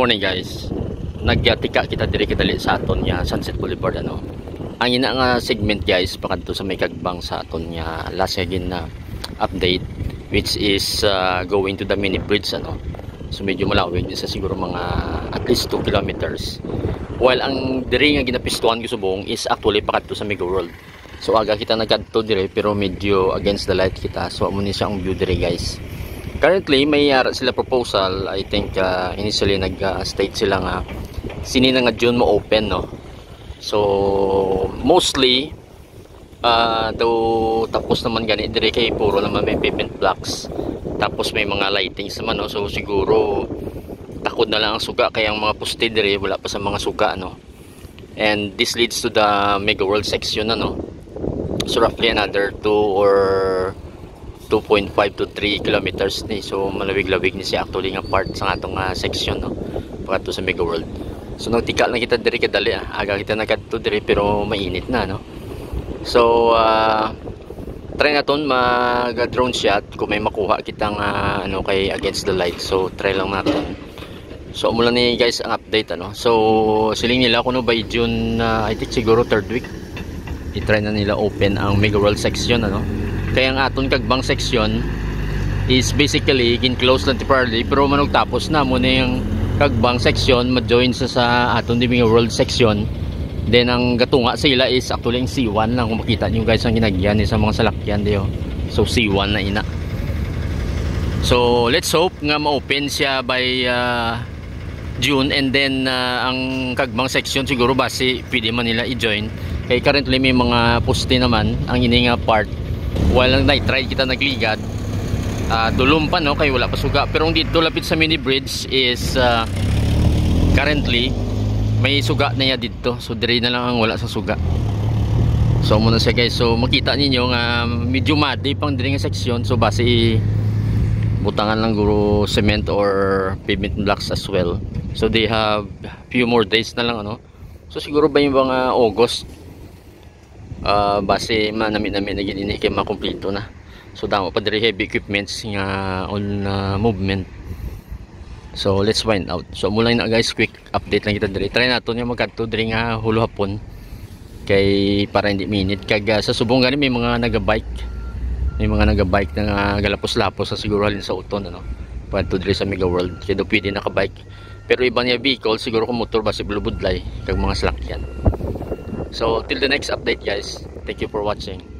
morning guys. Nagtika kita diri kadali sa aton nya Sunset Boulevard ano. Ang ina nga segment guys pakadto sa may kagbang sa aton nya last again na update which is going to the mini bridge ano. So medyo malawig sa siguro mga at least 2 kilometers. While ang diri nga ginapistuhan ko subong is actually pakadto sa Mega World. So aga kita nagkadto diri pero medyo against the light kita. So amo ni siya ang view diri guys. Currently may sila proposal. I think initially nag-state sila nga sini na nga June mo open no. So mostly though tapos naman gani dire kay puro naman may pavement blocks. Tapos may mga lightings naman no. So siguro takod na lang ang suga kaya ang mga poste dire wala pa sa mga suga no. And this leads to the Mega World section ano. So roughly another 2 or 2.5 to 3 kilometers ni. So malawig-lawig ni siya actually nga part sa atong section no. Pagkato sa Mega World. So nagtika na kita diri kadali aga kita nagkadto diri pero mainit na no. So try naton mag drone shot kung may makuha kitang ano kay against the light. So try lang natin. So mula ni guys ang update ano. So siling nila kuno by June I think siguro 3rd week i-try na nila open ang Mega World section ano. Kaya ang aton kagbang section is basically kin-close lang temporarily pero manog tapos na mo na yung kagbang section ma-join sa aton di Mega World section. Then ang gatunga sila is actually yung C1 lang kung makita niyo guys ang ginagyan sa mga salakyan diyo. So C1 na ina. So let's hope nga ma-open siya by June and then ang kagbang section siguro base pwede man nila i-join. Kaya currently may mga poste naman ang ini nga part. While ang night ride kita nagligad dulom pa no kay wala pa suga pero dito lapit sa mini bridge is currently may suga na ya dito so dire na lang ang wala sa suga. So muna siya guys, so makita ninyo nga medyo muddy pang dire nga section so base butangan lang guro cement or pavement blocks as well. So they have few more days na lang ano. So siguro ba yung mga August base manami-nami na gini kay makumpleto na. So damo pa diri heavy equipments nga on movement. So let's find out. So mula na guys, quick update lang kita diri. Try naton yung magkadto diri nga hulo hapon kay para hindi minute kag sa subong gani may mga naga-bike. May mga naga-bike na galapos-lapos sa siguro halin sa uton ano. Padto diri sa Mega World. Kaya do pwede naka-bike. Pero iba niya vehicle siguro kung motor base bulubudlay kag mga salakyan. So till the next update guys. Thank you for watching.